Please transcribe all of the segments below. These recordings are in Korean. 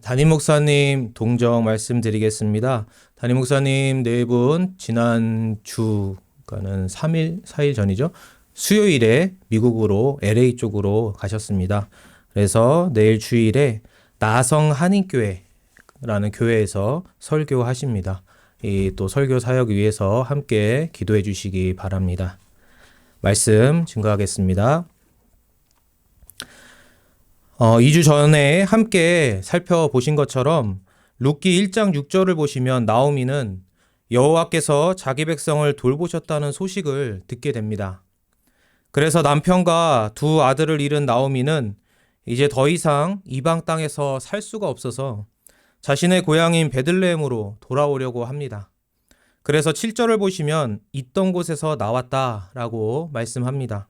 담임 목사님 동정 말씀드리겠습니다. 담임 목사님 네 분 지난 주가는 3일, 4일 전이죠. 수요일에 미국으로 LA 쪽으로 가셨습니다. 그래서 내일 주일에 나성 한인교회라는 교회에서 설교하십니다. 이 또 설교 사역 위해서 함께 기도해 주시기 바랍니다. 말씀 증거하겠습니다. 2주 전에 함께 살펴보신 것처럼 룻기 1장 6절을 보시면 나오미는 여호와께서 자기 백성을 돌보셨다는 소식을 듣게 됩니다. 그래서 남편과 두 아들을 잃은 나오미는 이제 더 이상 이방 땅에서 살 수가 없어서 자신의 고향인 베들레헴으로 돌아오려고 합니다. 그래서 7절을 보시면 있던 곳에서 나왔다라고 말씀합니다.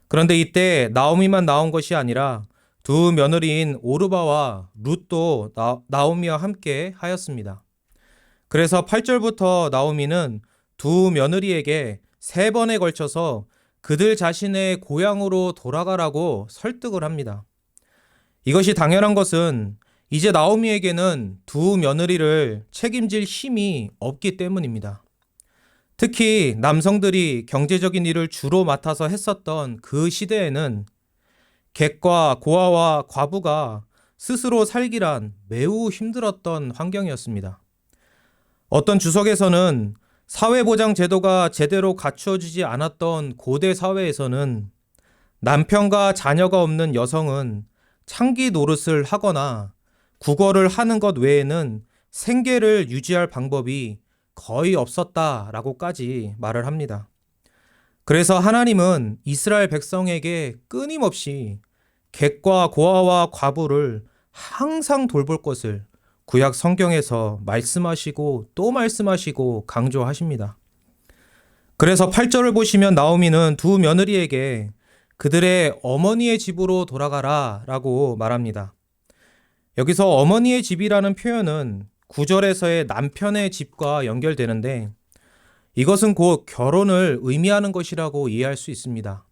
그런데 이때 나오미만 나온 것이 아니라 두 며느리인 오르바와 룻도 나오미와 함께 하였습니다. 그래서 8절부터 나오미는 두 며느리에게 3번에 걸쳐서 그들 자신의 고향으로 돌아가라고 설득을 합니다. 이것이 당연한 것은 이제 나오미에게는 두 며느리를 책임질 힘이 없기 때문입니다. 특히 남성들이 경제적인 일을 주로 맡아서 했었던 그 시대에는 객과 고아와 과부가 스스로 살기란 매우 힘들었던 환경이었습니다. 어떤 주석에서는 사회보장 제도가 제대로 갖추어지지 않았던 고대 사회에서는 남편과 자녀가 없는 여성은 창기 노릇을 하거나 국어를 하는 것 외에는 생계를 유지할 방법이 거의 없었다라고까지 말을 합니다. 그래서 하나님은 이스라엘 백성에게 끊임없이 객과 고아와 과부를 항상 돌볼 것을 구약 성경에서 말씀하시고 또 말씀하시고 강조하십니다. 그래서 8절을 보시면 나오미는 두 며느리에게 그들의 어머니의 집으로 돌아가라 라고 말합니다. 여기서 어머니의 집이라는 표현은 9절에서의 남편의 집과 연결되는데 이것은 곧 결혼을 의미하는 것이라고 이해할 수 있습니다.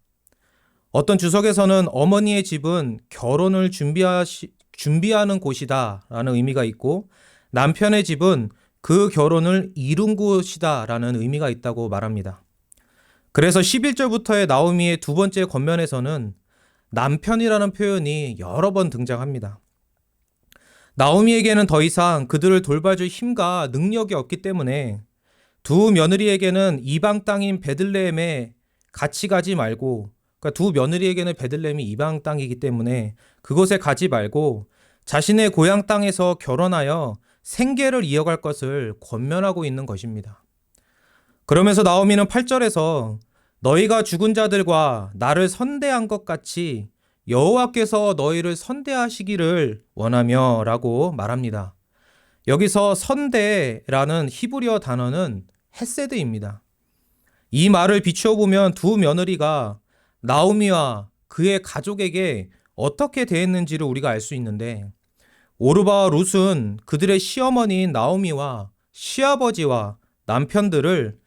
어떤 주석에서는 어머니의 집은 결혼을 준비하는 곳이다 라는 의미가 있고 남편의 집은 그 결혼을 이룬 곳이다 라는 의미가 있다고 말합니다. 그래서 11절부터의 나오미의 두 번째 권면에서는 남편이라는 표현이 여러 번 등장합니다. 나오미에게는 더 이상 그들을 돌봐줄 힘과 능력이 없기 때문에 두 며느리에게는 이방 땅인 베들레헴에 같이 가지 말고, 그러니까 두 며느리에게는 베들레헴이 이방 땅이기 때문에 그곳에 가지 말고 자신의 고향 땅에서 결혼하여 생계를 이어갈 것을 권면하고 있는 것입니다. 그러면서 나오미는 8절에서 너희가 죽은 자들과 나를 선대한 것 같이 여호와께서 너희를 선대하시기를 원하며 라고 말합니다. 여기서 선대라는 히브리어 단어는 헤세드입니다. 이 말을 비추어 보면 두 며느리가 나오미와 그의 가족에게 어떻게 대했는지를 우리가 알 수 있는데 오르바와 룻은 그들의 시어머니인 나오미와 시아버지와 남편들을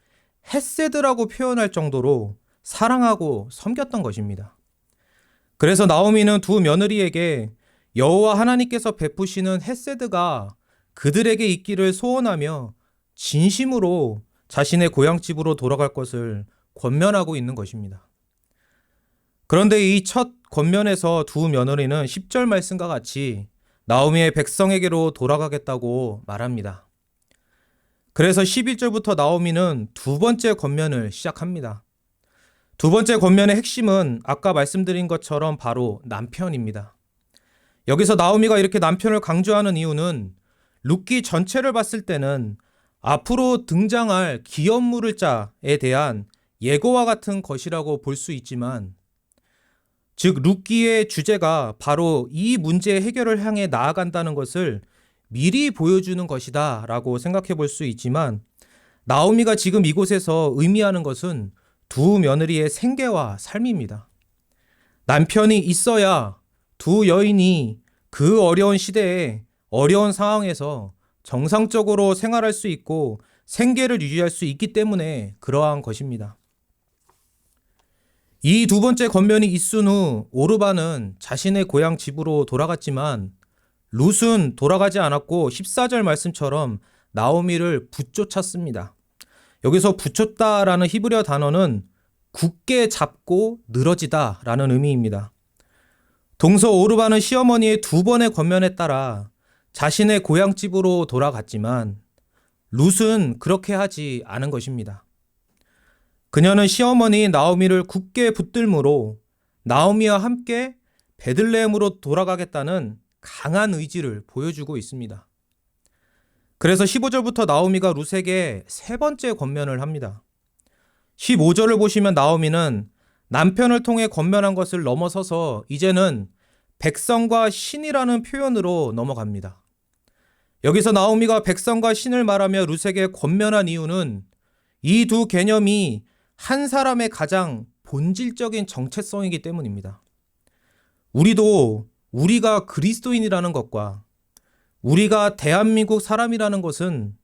헤세드라고 표현할 정도로 사랑하고 섬겼던 것입니다. 그래서 나오미는 두 며느리에게 여호와 하나님께서 베푸시는 헤세드가 그들에게 있기를 소원하며 진심으로 자신의 고향집으로 돌아갈 것을 권면하고 있는 것입니다. 그런데 이 첫 권면에서 두 며느리는 10절 말씀과 같이 나오미의 백성에게로 돌아가겠다고 말합니다. 그래서 11절부터 나오미는 두 번째 권면을 시작합니다. 두 번째 권면의 핵심은 아까 말씀드린 것처럼 바로 남편입니다. 여기서 나오미가 이렇게 남편을 강조하는 이유는 룻기 전체를 봤을 때는 앞으로 등장할 기업 물을 자에 대한 예고와 같은 것이라고 볼 수 있지만, 즉 룻기의 주제가 바로 이 문제 해결을 향해 나아간다는 것을 미리 보여주는 것이다 라고 생각해 볼 수 있지만, 나오미가 지금 이곳에서 의미하는 것은 두 며느리의 생계와 삶입니다. 남편이 있어야 두 여인이 그 어려운 시대에 어려운 상황에서 정상적으로 생활할 수 있고 생계를 유지할 수 있기 때문에 그러한 것입니다. 이 두 번째 권면이 있은 후 오르바는 자신의 고향 집으로 돌아갔지만 룻은 돌아가지 않았고 14절 말씀처럼 나오미를 붙쫓았습니다. 여기서 붙였다라는 히브리어 단어는 굳게 잡고 늘어지다라는 의미입니다. 동서 오르바는 시어머니의 2번의 권면에 따라 자신의 고향집으로 돌아갔지만 룻은 그렇게 하지 않은 것입니다. 그녀는 시어머니 나오미를 굳게 붙들므로 나오미와 함께 베들레헴으로 돌아가겠다는 강한 의지를 보여주고 있습니다. 그래서 15절부터 나오미가 룻에게 3번째 권면을 합니다. 15절을 보시면 나오미는 남편을 통해 권면한 것을 넘어서서 이제는 백성과 신이라는 표현으로 넘어갑니다. 여기서 나오미가 백성과 신을 말하며 룻에게 권면한 이유는 이 두 개념이 한 사람의 가장 본질적인 정체성이기 때문입니다. 우리가 그리스도인이라는 것과 우리가 대한민국 사람이라는 것은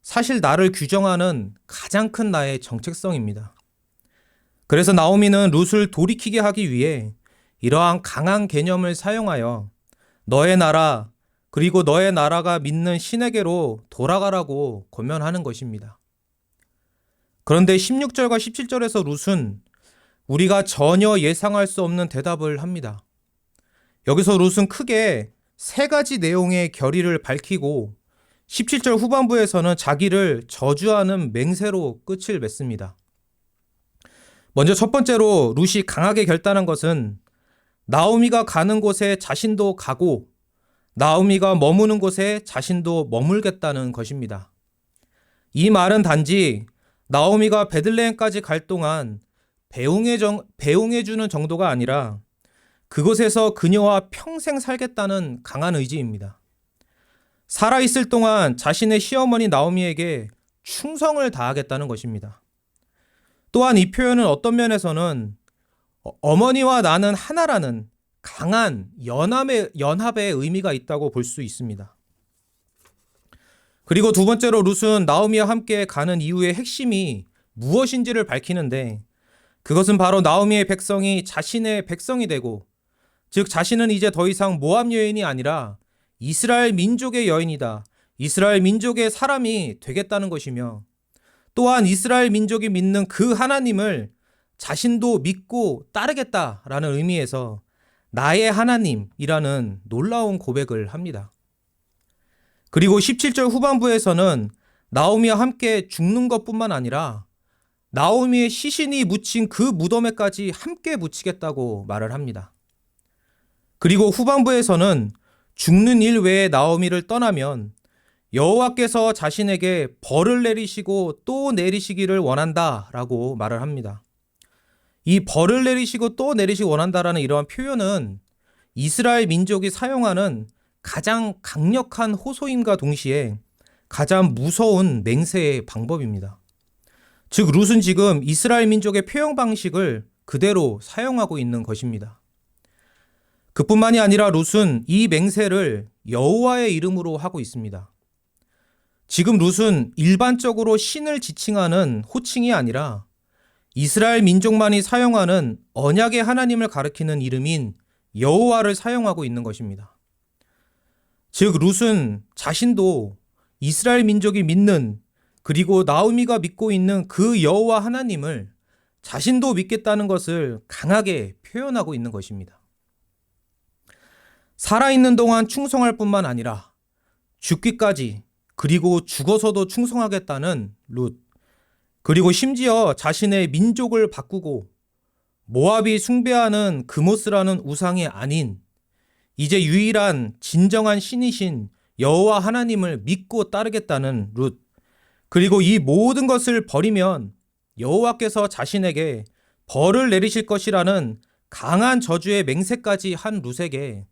사실 나를 규정하는 가장 큰 나의 정체성입니다. 그래서 나오미는 룻을 돌이키게 하기 위해 이러한 강한 개념을 사용하여 너의 나라 그리고 너의 나라가 믿는 신에게로 돌아가라고 권면하는 것입니다. 그런데 16절과 17절에서 룻은 우리가 전혀 예상할 수 없는 대답을 합니다. 여기서 룻은 크게 3가지 내용의 결의를 밝히고 17절 후반부에서는 자기를 저주하는 맹세로 끝을 맺습니다. 먼저 첫 번째로 룻이 강하게 결단한 것은 나오미가 가는 곳에 자신도 가고 나오미가 머무는 곳에 자신도 머물겠다는 것입니다. 이 말은 단지 나오미가 베들레헴까지 갈 동안 배웅해주는 정도가 아니라 그곳에서 그녀와 평생 살겠다는 강한 의지입니다. 살아있을 동안 자신의 시어머니 나오미에게 충성을 다하겠다는 것입니다. 또한 이 표현은 어떤 면에서는 어머니와 나는 하나라는 강한 연합의 의미가 있다고 볼 수 있습니다. 그리고 두 번째로 룻은 나오미와 함께 가는 이유의 핵심이 무엇인지를 밝히는데 그것은 바로 나오미의 백성이 자신의 백성이 되고 즉 자신은 이제 더 이상 모압 여인이 아니라 이스라엘 민족의 여인이다. 이스라엘 민족의 사람이 되겠다는 것이며 또한 이스라엘 민족이 믿는 그 하나님을 자신도 믿고 따르겠다라는 의미에서 나의 하나님이라는 놀라운 고백을 합니다. 그리고 17절 후반부에서는 나오미와 함께 죽는 것뿐만 아니라 나오미의 시신이 묻힌 그 무덤에까지 함께 묻히겠다고 말을 합니다. 그리고 후반부에서는 죽는 일 외에 나오미를 떠나면 여호와께서 자신에게 벌을 내리시고 또 내리시기를 원한다라고 말을 합니다. 이 벌을 내리시고 또 내리시기 원한다라는 이러한 표현은 이스라엘 민족이 사용하는 가장 강력한 호소임과 동시에 가장 무서운 맹세의 방법입니다. 즉 룻은 지금 이스라엘 민족의 표현 방식을 그대로 사용하고 있는 것입니다. 그뿐만이 아니라 룻은 이 맹세를 여호와의 이름으로 하고 있습니다. 지금 룻은 일반적으로 신을 지칭하는 호칭이 아니라 이스라엘 민족만이 사용하는 언약의 하나님을 가리키는 이름인 여호와를 사용하고 있는 것입니다. 즉 룻은 자신도 이스라엘 민족이 믿는 그리고 나오미가 믿고 있는 그 여호와 하나님을 자신도 믿겠다는 것을 강하게 표현하고 있는 것입니다. 살아있는 동안 충성할 뿐만 아니라 죽기까지 그리고 죽어서도 충성하겠다는 룻. 그리고 심지어 자신의 민족을 바꾸고 모압이 숭배하는 그모스라는 우상이 아닌 이제 유일한 진정한 신이신 여호와 하나님을 믿고 따르겠다는 룻. 그리고 이 모든 것을 버리면 여호와께서 자신에게 벌을 내리실 것이라는 강한 저주의 맹세까지 한 룻에게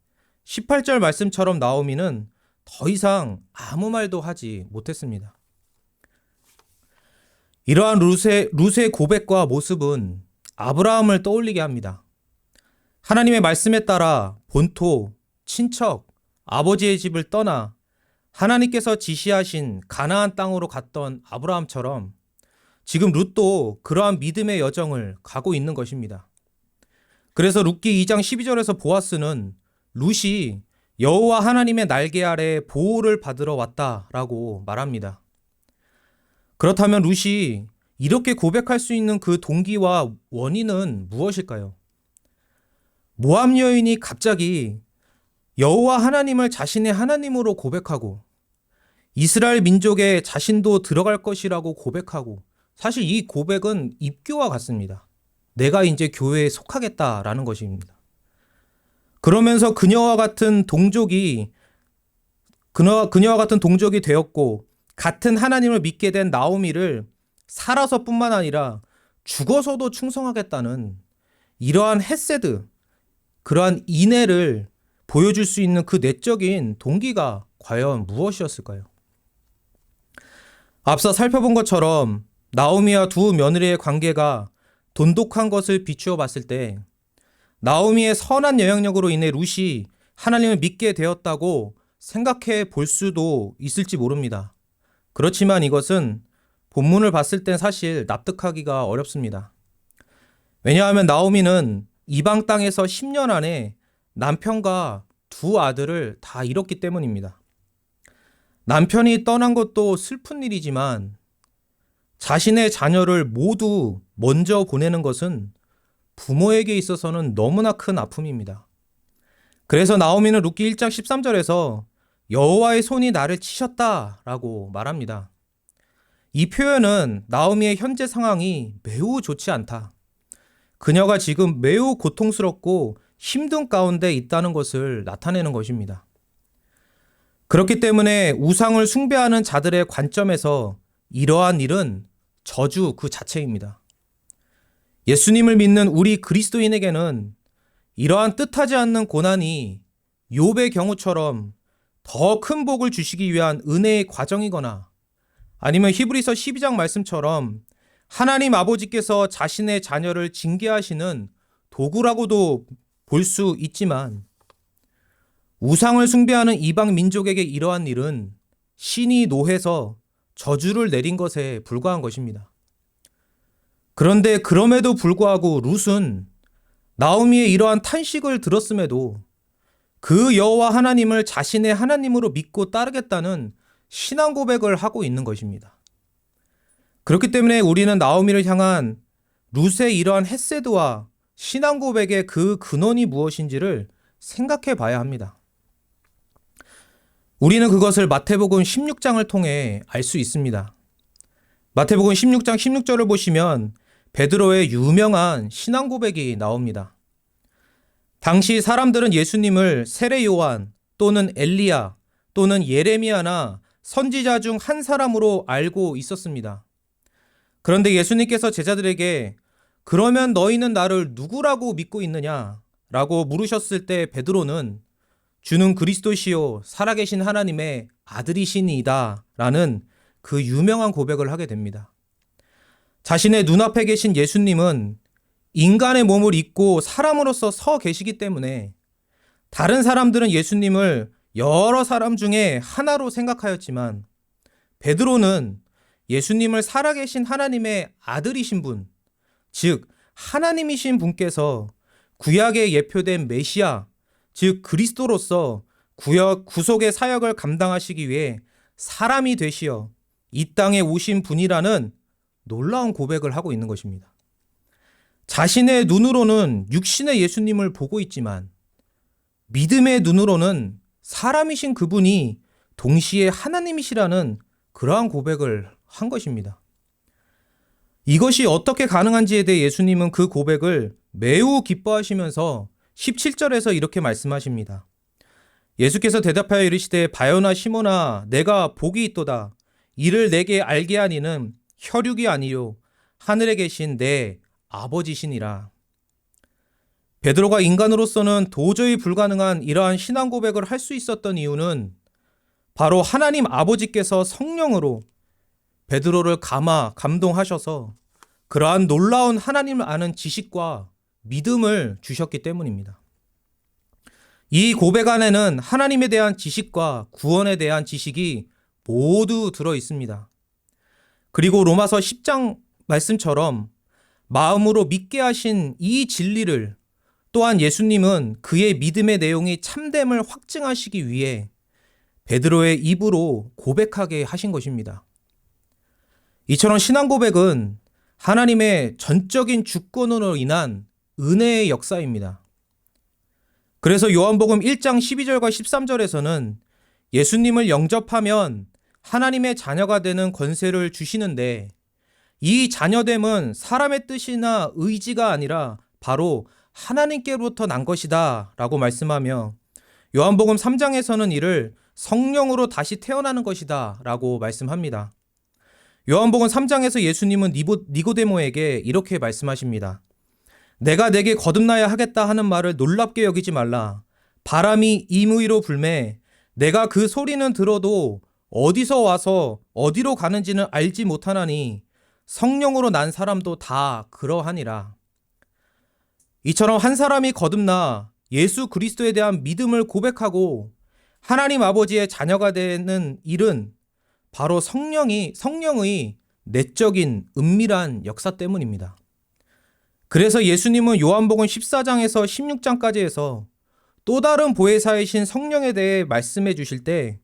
18절 말씀처럼 나오미는 더 이상 아무 말도 하지 못했습니다. 이러한 룻의 고백과 모습은 아브라함을 떠올리게 합니다. 하나님의 말씀에 따라 본토, 친척, 아버지의 집을 떠나 하나님께서 지시하신 가나안 땅으로 갔던 아브라함처럼 지금 룻도 그러한 믿음의 여정을 가고 있는 것입니다. 그래서 룻기 2장 12절에서 보아스는 룻이 여호와 하나님의 날개 아래 보호를 받으러 왔다라고 말합니다. 그렇다면 룻이 이렇게 고백할 수 있는 그 동기와 원인은 무엇일까요? 모압 여인이 갑자기 여호와 하나님을 자신의 하나님으로 고백하고 이스라엘 민족에 자신도 들어갈 것이라고 고백하고, 사실 이 고백은 입교와 같습니다. 내가 이제 교회에 속하겠다라는 것입니다. 그러면서 그녀와 같은 동족이 되었고 같은 하나님을 믿게 된 나오미를 살아서뿐만 아니라 죽어서도 충성하겠다는 이러한 헤세드, 그러한 인애를 보여줄 수 있는 그 내적인 동기가 과연 무엇이었을까요? 앞서 살펴본 것처럼 나오미와 두 며느리의 관계가 돈독한 것을 비추어 봤을 때 나오미의 선한 영향력으로 인해 룻이 하나님을 믿게 되었다고 생각해 볼 수도 있을지 모릅니다. 그렇지만 이것은 본문을 봤을 땐 사실 납득하기가 어렵습니다. 왜냐하면 나오미는 이방 땅에서 10년 안에 남편과 두 아들을 다 잃었기 때문입니다. 남편이 떠난 것도 슬픈 일이지만 자신의 자녀를 모두 먼저 보내는 것은 부모에게 있어서는 너무나 큰 아픔입니다. 그래서 나오미는 룻기 1장 13절에서 여호와의 손이 나를 치셨다라고 말합니다. 이 표현은 나오미의 현재 상황이 매우 좋지 않다, 그녀가 지금 매우 고통스럽고 힘든 가운데 있다는 것을 나타내는 것입니다. 그렇기 때문에 우상을 숭배하는 자들의 관점에서 이러한 일은 저주 그 자체입니다. 예수님을 믿는 우리 그리스도인에게는 이러한 뜻하지 않는 고난이 욥의 경우처럼 더 큰 복을 주시기 위한 은혜의 과정이거나, 아니면 히브리서 12장 말씀처럼 하나님 아버지께서 자신의 자녀를 징계하시는 도구라고도 볼 수 있지만, 우상을 숭배하는 이방 민족에게 이러한 일은 신이 노해서 저주를 내린 것에 불과한 것입니다. 그런데 그럼에도 불구하고 룻은 나오미의 이러한 탄식을 들었음에도 그 여호와 하나님을 자신의 하나님으로 믿고 따르겠다는 신앙 고백을 하고 있는 것입니다. 그렇기 때문에 우리는 나오미를 향한 룻의 이러한 헤세드와 신앙 고백의 그 근원이 무엇인지를 생각해 봐야 합니다. 우리는 그것을 마태복음 16장을 통해 알 수 있습니다. 마태복음 16장 16절을 보시면 베드로의 유명한 신앙 고백이 나옵니다. 당시 사람들은 예수님을 세례 요한 또는 엘리야 또는 예레미야나 선지자 중 한 사람으로 알고 있었습니다. 그런데 예수님께서 제자들에게 그러면 너희는 나를 누구라고 믿고 있느냐? 라고 물으셨을 때 베드로는 주는 그리스도시요 살아계신 하나님의 아들이시니이다 라는 그 유명한 고백을 하게 됩니다. 자신의 눈앞에 계신 예수님은 인간의 몸을 입고 사람으로서 서 계시기 때문에 다른 사람들은 예수님을 여러 사람 중에 하나로 생각하였지만 베드로는 예수님을 살아계신 하나님의 아들이신 분, 즉 하나님이신 분께서 구약에 예표된 메시아, 즉 그리스도로서 구속의 사역을 감당하시기 위해 사람이 되시어 이 땅에 오신 분이라는 놀라운 고백을 하고 있는 것입니다. 자신의 눈으로는 육신의 예수님을 보고 있지만 믿음의 눈으로는 사람이신 그분이 동시에 하나님이시라는 그러한 고백을 한 것입니다. 이것이 어떻게 가능한지에 대해 예수님은 그 고백을 매우 기뻐하시면서 17절에서 이렇게 말씀하십니다. 예수께서 대답하여 이르시되 바요나 시몬아 내가 복이 있도다. 이를 내게 알게 하니는 혈육이 아니요 하늘에 계신 내 아버지시니라. 베드로가 인간으로서는 도저히 불가능한 이러한 신앙 고백을 할 수 있었던 이유는 바로 하나님 아버지께서 성령으로 베드로를 감동하셔서 그러한 놀라운 하나님을 아는 지식과 믿음을 주셨기 때문입니다. 이 고백 안에는 하나님에 대한 지식과 구원에 대한 지식이 모두 들어 있습니다. 그리고 로마서 10장 말씀처럼 마음으로 믿게 하신 이 진리를 또한 예수님은 그의 믿음의 내용이 참됨을 확증하시기 위해 베드로의 입으로 고백하게 하신 것입니다. 이처럼 신앙 고백은 하나님의 전적인 주권으로 인한 은혜의 역사입니다. 그래서 요한복음 1장 12절과 13절에서는 예수님을 영접하면 하나님의 자녀가 되는 권세를 주시는데, 이 자녀됨은 사람의 뜻이나 의지가 아니라 바로 하나님께로부터 난 것이다 라고 말씀하며, 요한복음 3장에서는 이를 성령으로 다시 태어나는 것이다 라고 말씀합니다. 요한복음 3장에서 예수님은 니고데모에게 이렇게 말씀하십니다. 내가 내게 거듭나야 하겠다 하는 말을 놀랍게 여기지 말라. 바람이 임의로 불매 내가 그 소리는 들어도 어디서 와서 어디로 가는지는 알지 못하나니 성령으로 난 사람도 다 그러하니라. 이처럼 한 사람이 거듭나 예수 그리스도에 대한 믿음을 고백하고 하나님 아버지의 자녀가 되는 일은 바로 성령의 내적인 은밀한 역사 때문입니다. 그래서 예수님은 요한복음 14장에서 16장까지 해서 또 다른 보혜사이신 성령에 대해 말씀해 주실 때,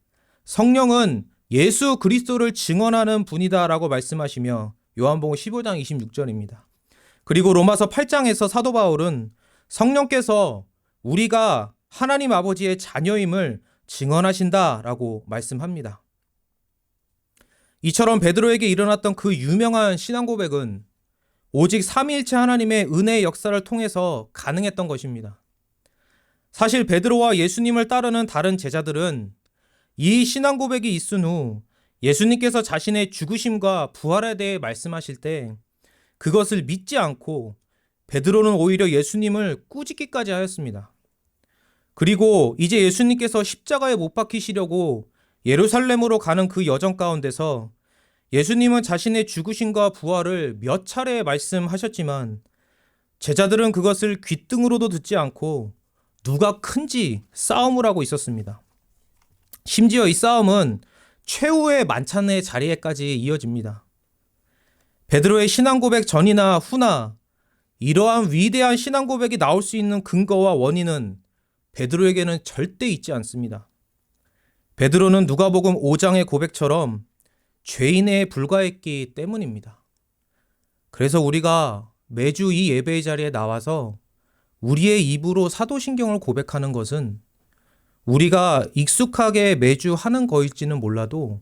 성령은 예수 그리스도를 증언하는 분이다 라고 말씀하시며 요한복음 15장 26절입니다. 그리고 로마서 8장에서 사도 바울은 성령께서 우리가 하나님 아버지의 자녀임을 증언하신다 라고 말씀합니다. 이처럼 베드로에게 일어났던 그 유명한 신앙 고백은 오직 삼위일체 하나님의 은혜의 역사를 통해서 가능했던 것입니다. 사실 베드로와 예수님을 따르는 다른 제자들은 이 신앙 고백이 있은 후 예수님께서 자신의 죽으심과 부활에 대해 말씀하실 때 그것을 믿지 않고 베드로는 오히려 예수님을 꾸짖기까지 하였습니다. 그리고 이제 예수님께서 십자가에 못 박히시려고 예루살렘으로 가는 그 여정 가운데서 예수님은 자신의 죽으심과 부활을 몇 차례 말씀하셨지만 제자들은 그것을 귓등으로도 듣지 않고 누가 큰지 싸움을 하고 있었습니다. 심지어 이 싸움은 최후의 만찬의 자리에까지 이어집니다. 베드로의 신앙 고백 전이나 후나 이러한 위대한 신앙 고백이 나올 수 있는 근거와 원인은 베드로에게는 절대 있지 않습니다. 베드로는 누가복음 5장의 고백처럼 죄인에 불과했기 때문입니다. 그래서 우리가 매주 이 예배의 자리에 나와서 우리의 입으로 사도신경을 고백하는 것은 우리가 익숙하게 매주 하는 거일지는 몰라도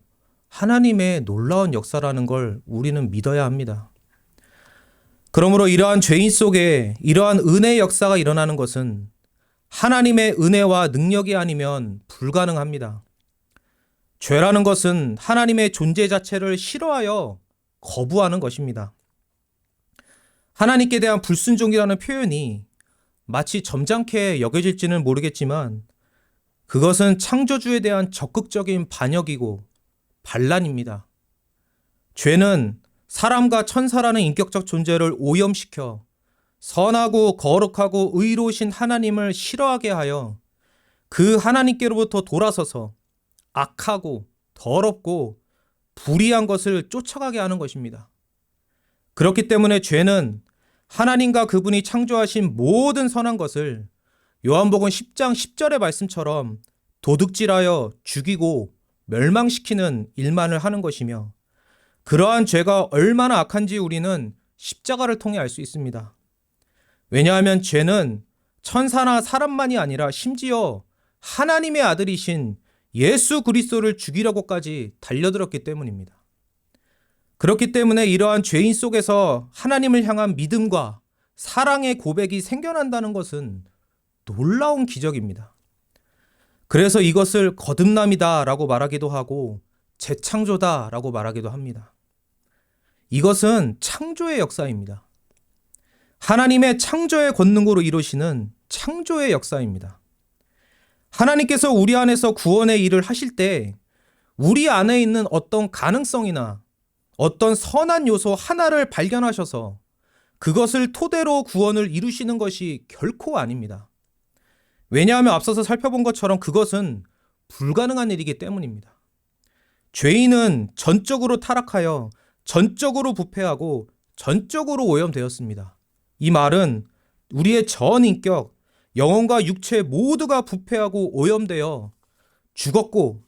하나님의 놀라운 역사라는 걸 우리는 믿어야 합니다. 그러므로 이러한 죄인 속에 이러한 은혜의 역사가 일어나는 것은 하나님의 은혜와 능력이 아니면 불가능합니다. 죄라는 것은 하나님의 존재 자체를 싫어하여 거부하는 것입니다. 하나님께 대한 불순종이라는 표현이 마치 점잖게 여겨질지는 모르겠지만 그것은 창조주에 대한 적극적인 반역이고 반란입니다. 죄는 사람과 천사라는 인격적 존재를 오염시켜 선하고 거룩하고 의로우신 하나님을 싫어하게 하여 그 하나님께로부터 돌아서서 악하고 더럽고 불의한 것을 쫓아가게 하는 것입니다. 그렇기 때문에 죄는 하나님과 그분이 창조하신 모든 선한 것을 요한복음 10장 10절의 말씀처럼 도둑질하여 죽이고 멸망시키는 일만을 하는 것이며, 그러한 죄가 얼마나 악한지 우리는 십자가를 통해 알 수 있습니다. 왜냐하면 죄는 천사나 사람만이 아니라 심지어 하나님의 아들이신 예수 그리스도를 죽이려고까지 달려들었기 때문입니다. 그렇기 때문에 이러한 죄인 속에서 하나님을 향한 믿음과 사랑의 고백이 생겨난다는 것은 놀라운 기적입니다. 그래서 이것을 거듭남이다 라고 말하기도 하고 재창조다 라고 말하기도 합니다. 이것은 창조의 역사입니다. 하나님의 창조의 권능으로 이루시는 창조의 역사입니다. 하나님께서 우리 안에서 구원의 일을 하실 때 우리 안에 있는 어떤 가능성이나 어떤 선한 요소 하나를 발견하셔서 그것을 토대로 구원을 이루시는 것이 결코 아닙니다. 왜냐하면 앞서서 살펴본 것처럼 그것은 불가능한 일이기 때문입니다. 죄인은 전적으로 타락하여 전적으로 부패하고 전적으로 오염되었습니다. 이 말은 우리의 전 인격, 영혼과 육체 모두가 부패하고 오염되어 죽었고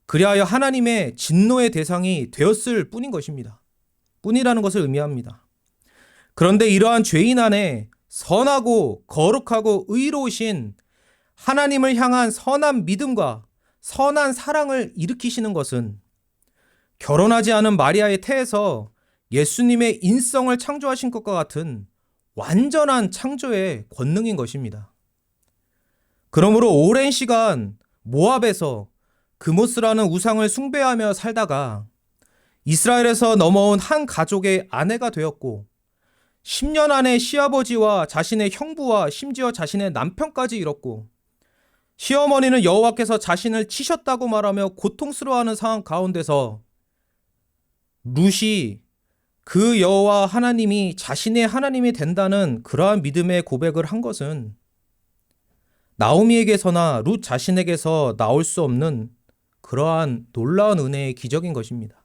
그리하여 하나님의 진노의 대상이 되었을 뿐인 것입니다. 뿐이라는 것을 의미합니다. 그런데 이러한 죄인 안에 선하고 거룩하고 의로우신 하나님을 향한 선한 믿음과 선한 사랑을 일으키시는 것은 결혼하지 않은 마리아의 태에서 예수님의 인성을 창조하신 것과 같은 완전한 창조의 권능인 것입니다. 그러므로 오랜 시간 모압에서 그모스라는 우상을 숭배하며 살다가 이스라엘에서 넘어온 한 가족의 아내가 되었고 10년 안에 시아버지와 자신의 형부와 심지어 자신의 남편까지 잃었고 시어머니는 여호와께서 자신을 치셨다고 말하며 고통스러워하는 상황 가운데서 룻이 그 여호와 하나님이 자신의 하나님이 된다는 그러한 믿음의 고백을 한 것은 나오미에게서나 룻 자신에게서 나올 수 없는 그러한 놀라운 은혜의 기적인 것입니다.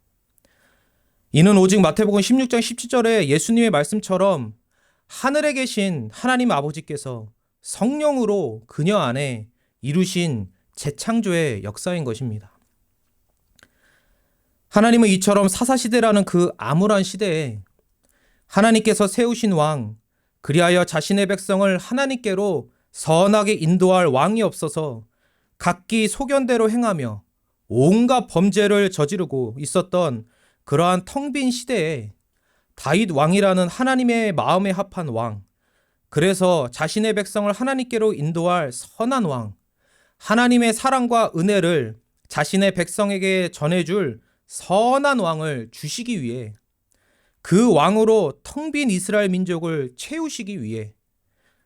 이는 오직 마태복음 16장 17절에 예수님의 말씀처럼 하늘에 계신 하나님 아버지께서 성령으로 그녀 안에 이루신 재창조의 역사인 것입니다. 하나님은 이처럼 사사시대라는 그 암울한 시대에 하나님께서 세우신 왕, 그리하여 자신의 백성을 하나님께로 선하게 인도할 왕이 없어서 각기 소견대로 행하며 온갖 범죄를 저지르고 있었던 그러한 텅 빈 시대에 다윗 왕이라는 하나님의 마음에 합한 왕, 그래서 자신의 백성을 하나님께로 인도할 선한 왕, 하나님의 사랑과 은혜를 자신의 백성에게 전해줄 선한 왕을 주시기 위해 그 왕으로 텅 빈 이스라엘 민족을 채우시기 위해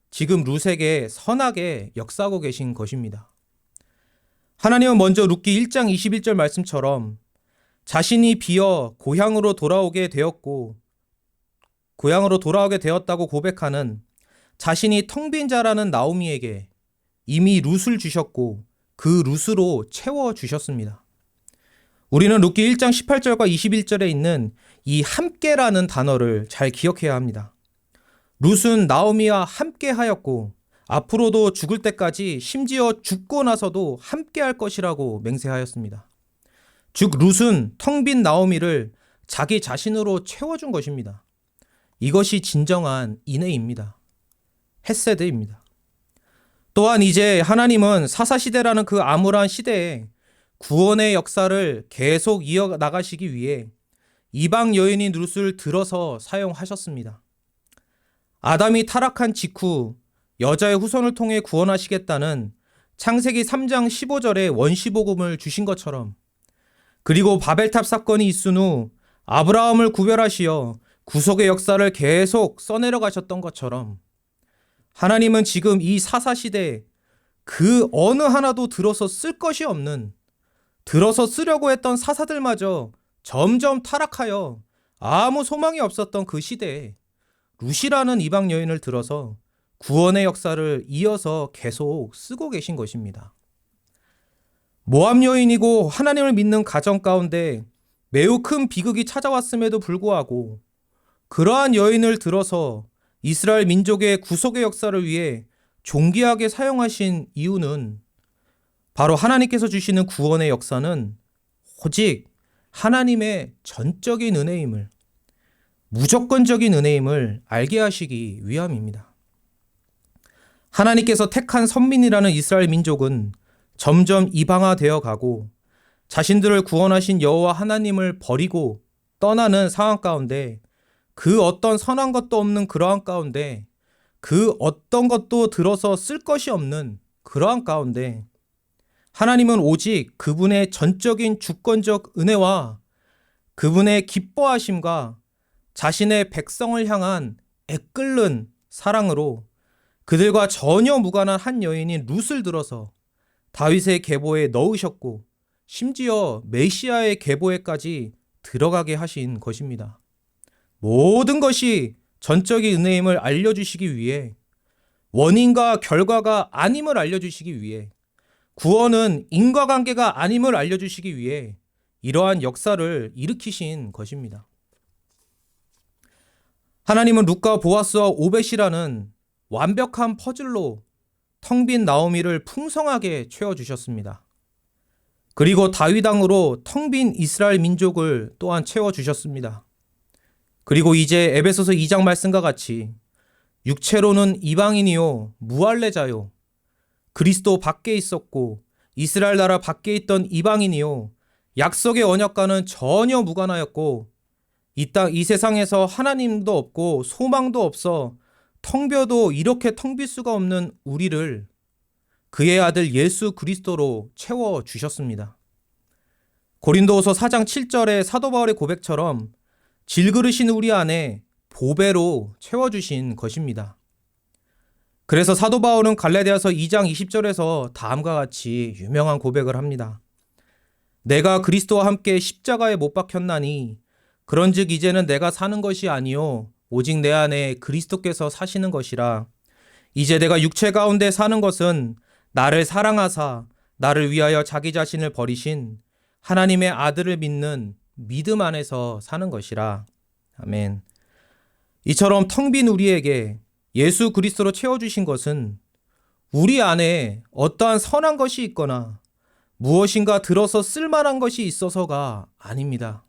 지금 룻에게 선하게 역사하고 계신 것입니다. 하나님은 먼저 룻기 1장 21절 말씀처럼 자신이 비어 고향으로 돌아오게 되었다고 고백하는 자신이 텅 빈 자라는 나오미에게 이미 룻을 주셨고 그 룻으로 채워주셨습니다. 우리는 룻기 1장 18절과 21절에 있는 이 함께라는 단어를 잘 기억해야 합니다. 룻은 나오미와 함께 하였고 앞으로도 죽을 때까지 심지어 죽고 나서도 함께 할 것이라고 맹세하였습니다. 즉 룻은 텅 빈 나오미를 자기 자신으로 채워준 것입니다. 이것이 진정한 인애입니다. 헤세드입니다. 또한 이제 하나님은 사사시대라는 그 암울한 시대에 구원의 역사를 계속 이어나가시기 위해 이방 여인인 룻을 들어서 사용하셨습니다. 아담이 타락한 직후 여자의 후손을 통해 구원하시겠다는 창세기 3장 15절에 원시복음을 주신 것처럼, 그리고 바벨탑 사건이 있은 후 아브라함을 구별하시어 구속의 역사를 계속 써내려 가셨던 것처럼 하나님은 지금 이 사사시대에 그 어느 하나도 들어서 쓸 것이 없는, 들어서 쓰려고 했던 사사들마저 점점 타락하여 아무 소망이 없었던 그 시대에 룻이라는 이방 여인을 들어서 구원의 역사를 이어서 계속 쓰고 계신 것입니다. 모압 여인이고 하나님을 믿는 가정 가운데 매우 큰 비극이 찾아왔음에도 불구하고 그러한 여인을 들어서 이스라엘 민족의 구속의 역사를 위해 존귀하게 사용하신 이유는 바로 하나님께서 주시는 구원의 역사는 오직 하나님의 전적인 은혜임을, 무조건적인 은혜임을 알게 하시기 위함입니다. 하나님께서 택한 선민이라는 이스라엘 민족은 점점 이방화되어 가고 자신들을 구원하신 여호와 하나님을 버리고 떠나는 상황 가운데 그 어떤 선한 것도 없는 그러한 가운데 그 어떤 것도 들어서 쓸 것이 없는 그러한 가운데 하나님은 오직 그분의 전적인 주권적 은혜와 그분의 기뻐하심과 자신의 백성을 향한 애끓는 사랑으로 그들과 전혀 무관한 한 여인인 룻을 들어서 다윗의 계보에 넣으셨고 심지어 메시아의 계보에까지 들어가게 하신 것입니다. 모든 것이 전적인 은혜임을 알려주시기 위해, 원인과 결과가 아님을 알려주시기 위해, 구원은 인과관계가 아님을 알려주시기 위해 이러한 역사를 일으키신 것입니다. 하나님은 룻과 보아스와 오벳이라는 완벽한 퍼즐로 텅 빈 나오미를 풍성하게 채워주셨습니다. 그리고 다윗 왕으로 텅 빈 이스라엘 민족을 또한 채워주셨습니다. 그리고 이제 에베소서 2장 말씀과 같이 육체로는 이방인이요 무할례자요 그리스도 밖에 있었고 이스라엘 나라 밖에 있던 이방인이요 약속의 언약과는 전혀 무관하였고 이 세상에서 하나님도 없고 소망도 없어 텅벼도 이렇게 텅 빌 수가 없는 우리를 그의 아들 예수 그리스도로 채워주셨습니다. 고린도후서 4장 7절의 사도 바울의 고백처럼 질그르신 우리 안에 보배로 채워주신 것입니다. 그래서 사도 바울은 갈라디아서 2장 20절에서 다음과 같이 유명한 고백을 합니다. 내가 그리스도와 함께 십자가에 못 박혔나니 그런즉 이제는 내가 사는 것이 아니요 오직 내 안에 그리스도께서 사시는 것이라. 이제 내가 육체 가운데 사는 것은 나를 사랑하사 나를 위하여 자기 자신을 버리신 하나님의 아들을 믿는 믿음 안에서 사는 것이라. 아멘. 이처럼 텅 빈 우리에게 예수 그리스도로 채워주신 것은 우리 안에 어떠한 선한 것이 있거나 무엇인가 들어서 쓸만한 것이 있어서가 아닙니다.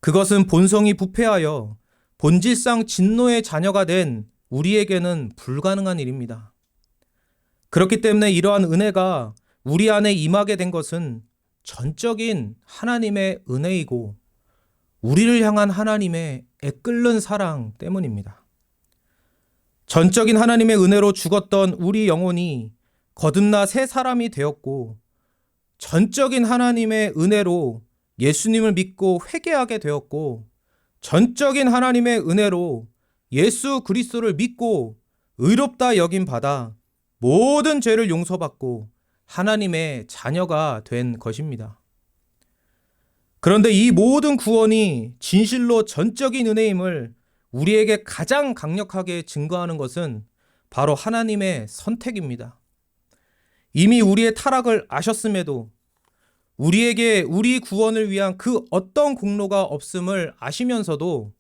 그것은 본성이 부패하여 본질상 진노의 자녀가 된 우리에게는 불가능한 일입니다. 그렇기 때문에 이러한 은혜가 우리 안에 임하게 된 것은 전적인 하나님의 은혜이고 우리를 향한 하나님의 애끓는 사랑 때문입니다. 전적인 하나님의 은혜로 죽었던 우리 영혼이 거듭나 새 사람이 되었고 전적인 하나님의 은혜로 예수님을 믿고 회개하게 되었고 전적인 하나님의 은혜로 예수 그리스도를 믿고 의롭다 여김 받아 모든 죄를 용서받고 하나님의 자녀가 된 것입니다. 그런데 이 모든 구원이 진실로 전적인 은혜임을 우리에게 가장 강력하게 증거하는 것은 바로 하나님의 선택입니다. 이미 우리의 타락을 아셨음에도 우리에게 우리 구원을 위한 그 어떤 공로가 없음을 아시면서도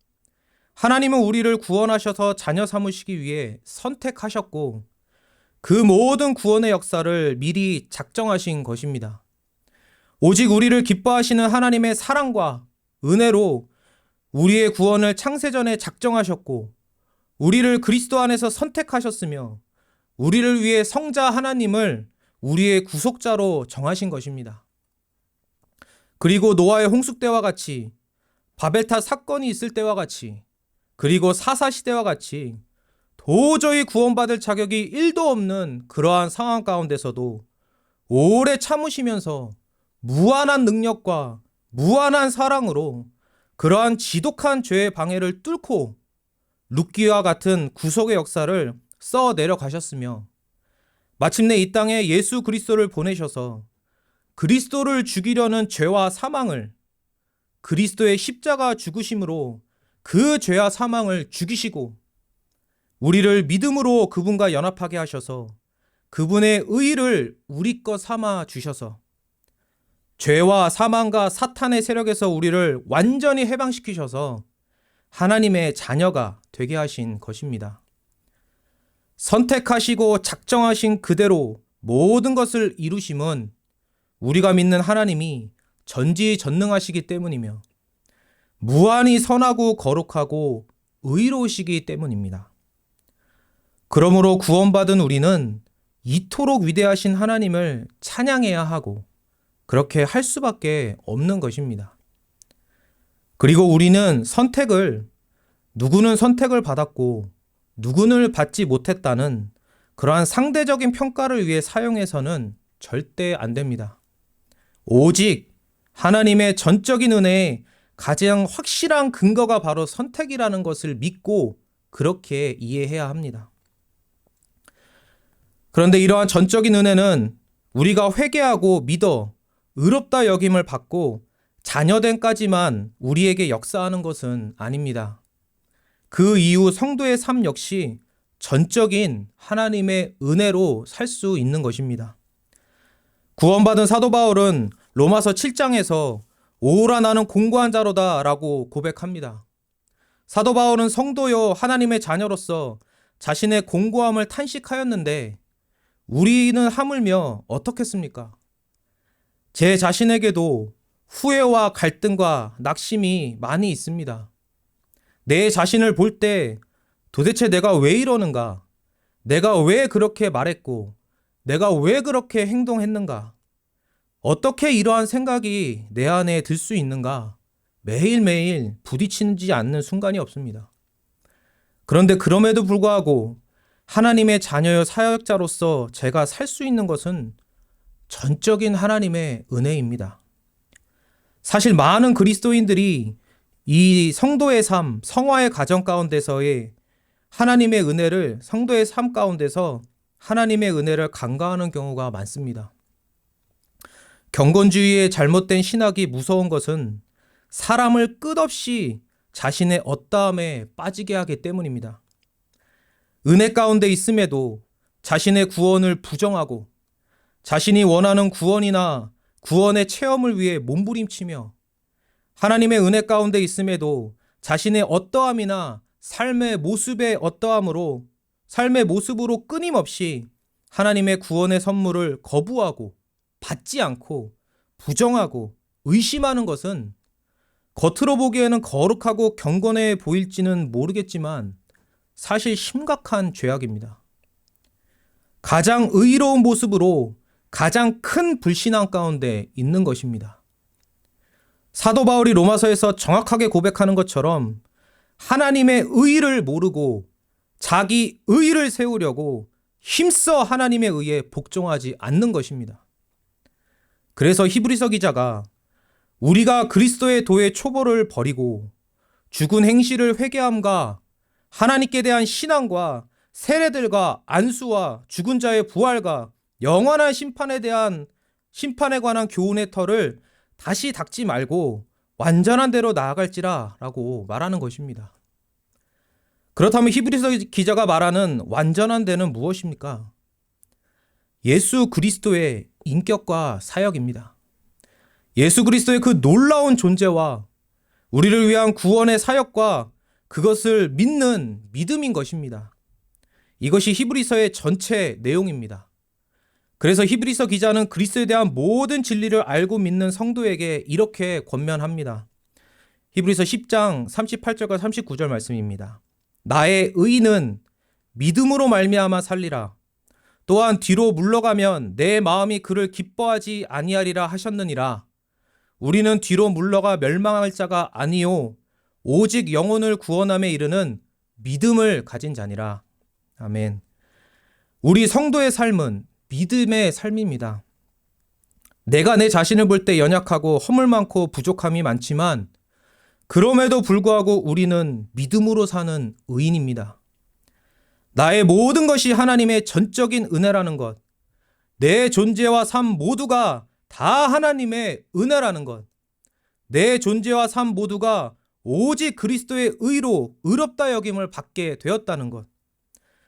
하나님은 우리를 구원하셔서 자녀 삼으시기 위해 선택하셨고 그 모든 구원의 역사를 미리 작정하신 것입니다. 오직 우리를 기뻐하시는 하나님의 사랑과 은혜로 우리의 구원을 창세전에 작정하셨고 우리를 그리스도 안에서 선택하셨으며 우리를 위해 성자 하나님을 우리의 구속자로 정하신 것입니다. 그리고 노아의 홍수 때와 같이 바벨탑 사건이 있을 때와 같이 그리고 사사시대와 같이 도저히 구원받을 자격이 1도 없는 그러한 상황 가운데서도 오래 참으시면서 무한한 능력과 무한한 사랑으로 그러한 지독한 죄의 방해를 뚫고 룻기와 같은 구속의 역사를 써 내려가셨으며 마침내 이 땅에 예수 그리스도를 보내셔서 그리스도를 죽이려는 죄와 사망을 그리스도의 십자가 죽으심으로 그 죄와 사망을 죽이시고 우리를 믿음으로 그분과 연합하게 하셔서 그분의 의를 우리 것 삼아 주셔서 죄와 사망과 사탄의 세력에서 우리를 완전히 해방시키셔서 하나님의 자녀가 되게 하신 것입니다. 선택하시고 작정하신 그대로 모든 것을 이루심은 우리가 믿는 하나님이 전지전능하시기 때문이며 무한히 선하고 거룩하고 의로우시기 때문입니다. 그러므로 구원받은 우리는 이토록 위대하신 하나님을 찬양해야 하고 그렇게 할 수밖에 없는 것입니다. 그리고 우리는 누구는 선택을 받았고 누구는 받지 못했다는 그러한 상대적인 평가를 위해 사용해서는 절대 안 됩니다. 오직 하나님의 전적인 은혜에 가장 확실한 근거가 바로 선택이라는 것을 믿고 그렇게 이해해야 합니다. 그런데 이러한 전적인 은혜는 우리가 회개하고 믿어 의롭다 여김을 받고 자녀됨까지만 우리에게 역사하는 것은 아닙니다. 그 이후 성도의 삶 역시 전적인 하나님의 은혜로 살 수 있는 것입니다. 구원받은 사도 바울은 로마서 7장에서 오라 나는 공고한 자로다 라고 고백합니다. 사도 바울은 성도요 하나님의 자녀로서 자신의 공고함을 탄식하였는데 우리는 하물며 어떻겠습니까? 제 자신에게도 후회와 갈등과 낙심이 많이 있습니다. 내 자신을 볼 때 도대체 내가 왜 이러는가? 내가 왜 그렇게 말했고, 내가 왜 그렇게 행동했는가? 어떻게 이러한 생각이 내 안에 들 수 있는가? 매일매일 부딪히지 않는 순간이 없습니다. 그런데 그럼에도 불구하고 하나님의 자녀여 사역자로서 제가 살 수 있는 것은 전적인 하나님의 은혜입니다. 사실 많은 그리스도인들이 이 성도의 삶, 성화의 가정 가운데서의 하나님의 은혜를, 성도의 삶 가운데서 하나님의 은혜를 간과하는 경우가 많습니다. 경건주의의 잘못된 신학이 무서운 것은 사람을 끝없이 자신의 엇다함에 빠지게 하기 때문입니다. 은혜 가운데 있음에도 자신의 구원을 부정하고 자신이 원하는 구원이나 구원의 체험을 위해 몸부림치며 하나님의 은혜 가운데 있음에도 자신의 어떠함이나 삶의 모습으로 끊임없이 하나님의 구원의 선물을 거부하고 받지 않고 부정하고 의심하는 것은 겉으로 보기에는 거룩하고 경건해 보일지는 모르겠지만 사실 심각한 죄악입니다. 가장 의로운 모습으로 가장 큰 불신앙 가운데 있는 것입니다. 사도 바울이 로마서에서 정확하게 고백하는 것처럼 하나님의 의를 모르고 자기 의를 세우려고 힘써 하나님의 의에 복종하지 않는 것입니다. 그래서 히브리서 기자가 우리가 그리스도의 도의 초보를 버리고 죽은 행실을 회개함과 하나님께 대한 신앙과 세례들과 안수와 죽은 자의 부활과 영원한 심판에 관한 교훈의 털을 다시 닦지 말고 완전한 대로 나아갈지라 라고 말하는 것입니다. 그렇다면 히브리서 기자가 말하는 완전한 대는 무엇입니까? 예수 그리스도의 인격과 사역입니다. 예수 그리스도의 그 놀라운 존재와 우리를 위한 구원의 사역과 그것을 믿는 믿음인 것입니다. 이것이 히브리서의 전체 내용입니다. 그래서 히브리서 기자는 그리스도에 대한 모든 진리를 알고 믿는 성도에게 이렇게 권면합니다. 히브리서 10장 38절과 39절 말씀입니다. 나의 의는 믿음으로 말미암아 살리라. 또한 뒤로 물러가면 내 마음이 그를 기뻐하지 아니하리라 하셨느니라. 우리는 뒤로 물러가 멸망할 자가 아니요 오직 영혼을 구원함에 이르는 믿음을 가진 자니라. 아멘. 우리 성도의 삶은 믿음의 삶입니다. 내가 내 자신을 볼 때 연약하고 허물 많고 부족함이 많지만 그럼에도 불구하고 우리는 믿음으로 사는 의인입니다. 나의 모든 것이 하나님의 전적인 은혜라는 것, 내 존재와 삶 모두가 다 하나님의 은혜라는 것, 내 존재와 삶 모두가 오직 그리스도의 의로 의롭다 여김을 받게 되었다는 것.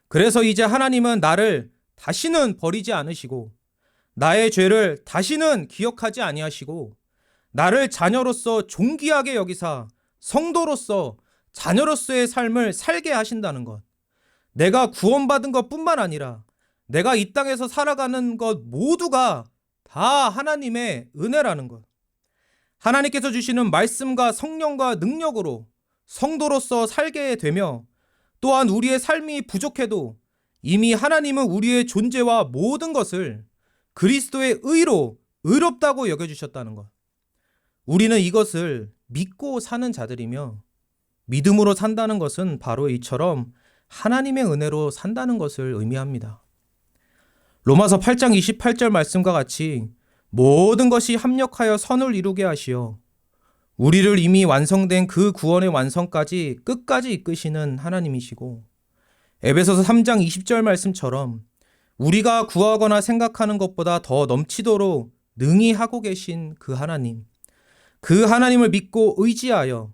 그래서 이제 하나님은 나를 다시는 버리지 않으시고 나의 죄를 다시는 기억하지 아니하시고 나를 자녀로서 존귀하게 여기사 성도로서 자녀로서의 삶을 살게 하신다는 것. 내가 구원받은 것뿐만 아니라 내가 이 땅에서 살아가는 것 모두가 다 하나님의 은혜라는 것. 하나님께서 주시는 말씀과 성령과 능력으로 성도로서 살게 되며 또한 우리의 삶이 부족해도 이미 하나님은 우리의 존재와 모든 것을 그리스도의 의로 의롭다고 여겨주셨다는 것. 우리는 이것을 믿고 사는 자들이며 믿음으로 산다는 것은 바로 이처럼 하나님의 은혜로 산다는 것을 의미합니다. 로마서 8장 28절 말씀과 같이 모든 것이 합력하여 선을 이루게 하시어 우리를 이미 완성된 그 구원의 완성까지 끝까지 이끄시는 하나님이시고 에베소서 3장 20절 말씀처럼 우리가 구하거나 생각하는 것보다 더 넘치도록 능히 하고 계신 그 하나님, 그 하나님을 믿고 의지하여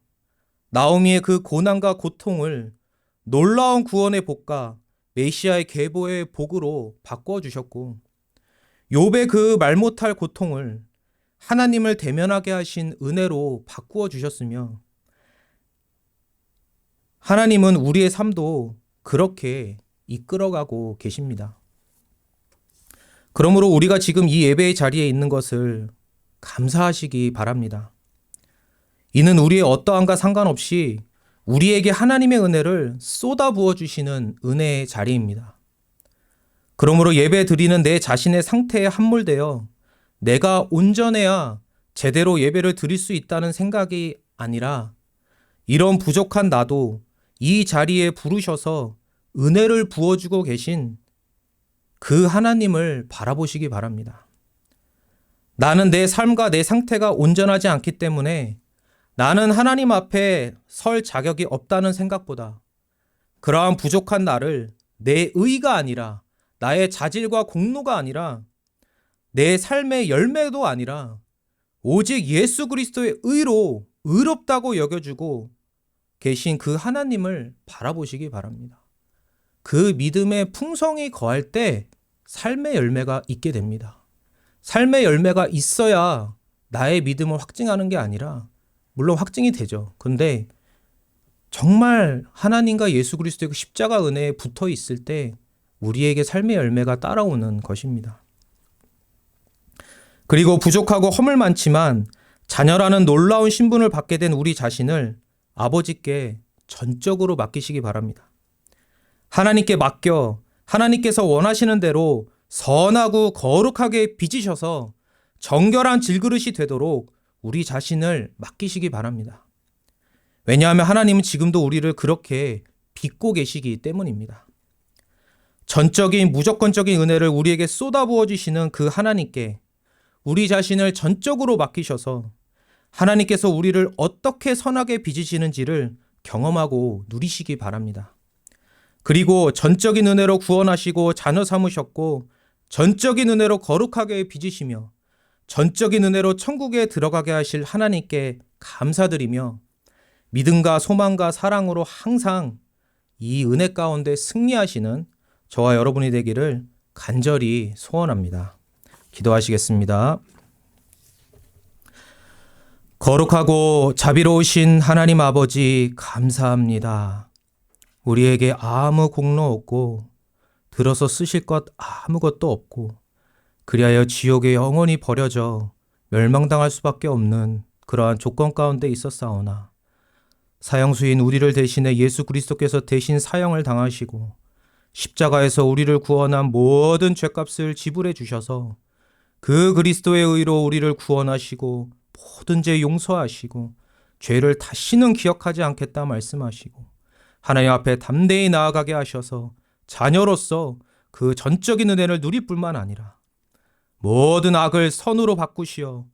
나오미의 그 고난과 고통을 놀라운 구원의 복과 메시아의 계보의 복으로 바꿔주셨고 욥의 그 말 못할 고통을 하나님을 대면하게 하신 은혜로 바꾸어 주셨으며 하나님은 우리의 삶도 그렇게 이끌어가고 계십니다. 그러므로 우리가 지금 이 예배의 자리에 있는 것을 감사하시기 바랍니다. 이는 우리의 어떠함과 상관없이 우리에게 하나님의 은혜를 쏟아부어 주시는 은혜의 자리입니다. 그러므로 예배 드리는 내 자신의 상태에 함몰되어 내가 온전해야 제대로 예배를 드릴 수 있다는 생각이 아니라 이런 부족한 나도 이 자리에 부르셔서 은혜를 부어주고 계신 그 하나님을 바라보시기 바랍니다. 나는 내 삶과 내 상태가 온전하지 않기 때문에 나는 하나님 앞에 설 자격이 없다는 생각보다 그러한 부족한 나를 내 의가 아니라 나의 자질과 공로가 아니라 내 삶의 열매도 아니라 오직 예수 그리스도의 의로 의롭다고 여겨주고 계신 그 하나님을 바라보시기 바랍니다. 그 믿음의 풍성이 거할 때 삶의 열매가 있게 됩니다. 삶의 열매가 있어야 나의 믿음을 확증하는 게 아니라 물론 확증이 되죠. 근데 정말 하나님과 예수 그리스도의 그 십자가 은혜에 붙어 있을 때 우리에게 삶의 열매가 따라오는 것입니다. 그리고 부족하고 허물 많지만 자녀라는 놀라운 신분을 받게 된 우리 자신을 아버지께 전적으로 맡기시기 바랍니다. 하나님께 맡겨 하나님께서 원하시는 대로 선하고 거룩하게 빚으셔서 정결한 질그릇이 되도록 우리 자신을 맡기시기 바랍니다. 왜냐하면 하나님은 지금도 우리를 그렇게 빚고 계시기 때문입니다. 전적인 무조건적인 은혜를 우리에게 쏟아부어 주시는 그 하나님께 우리 자신을 전적으로 맡기셔서 하나님께서 우리를 어떻게 선하게 빚으시는지를 경험하고 누리시기 바랍니다. 그리고 전적인 은혜로 구원하시고 자녀 삼으셨고 전적인 은혜로 거룩하게 빚으시며 전적인 은혜로 천국에 들어가게 하실 하나님께 감사드리며 믿음과 소망과 사랑으로 항상 이 은혜 가운데 승리하시는 저와 여러분이 되기를 간절히 소원합니다. 기도하시겠습니다. 거룩하고 자비로우신 하나님 아버지 감사합니다. 우리에게 아무 공로 없고 들어서 쓰실 것 아무것도 없고 그리하여 지옥에 영원히 버려져 멸망당할 수밖에 없는 그러한 조건 가운데 있었사오나 사형수인 우리를 대신해 예수 그리스도께서 대신 사형을 당하시고 십자가에서 우리를 구원한 모든 죄값을 지불해 주셔서 그 그리스도의 의로 우리를 구원하시고 모든 죄 용서하시고 죄를 다시는 기억하지 않겠다 말씀하시고 하나님 앞에 담대히 나아가게 하셔서 자녀로서 그 전적인 은혜를 누릴 뿐만 아니라 모든 악을 선으로 바꾸시어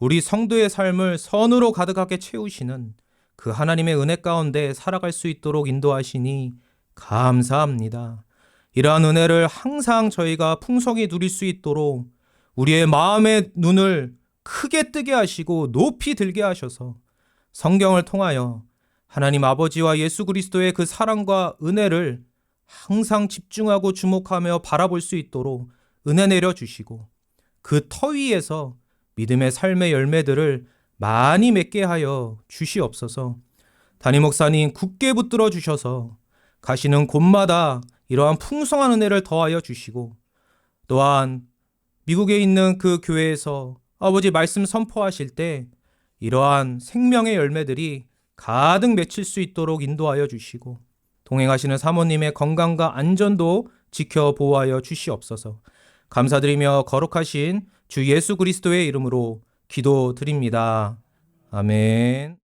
우리 성도의 삶을 선으로 가득하게 채우시는 그 하나님의 은혜 가운데 살아갈 수 있도록 인도하시니 감사합니다. 이러한 은혜를 항상 저희가 풍성히 누릴 수 있도록 우리의 마음의 눈을 크게 뜨게 하시고 높이 들게 하셔서 성경을 통하여 하나님 아버지와 예수 그리스도의 그 사랑과 은혜를 항상 집중하고 주목하며 바라볼 수 있도록 은혜 내려주시고 그 터 위에서 믿음의 삶의 열매들을 많이 맺게 하여 주시옵소서. 담임 목사님 굳게 붙들어 주셔서 가시는 곳마다 이러한 풍성한 은혜를 더하여 주시고 또한 미국에 있는 그 교회에서 아버지 말씀 선포하실 때 이러한 생명의 열매들이 가득 맺힐 수 있도록 인도하여 주시고 동행하시는 사모님의 건강과 안전도 지켜 보호하여 주시옵소서. 감사드리며 거룩하신 주 예수 그리스도의 이름으로 기도드립니다. 아멘.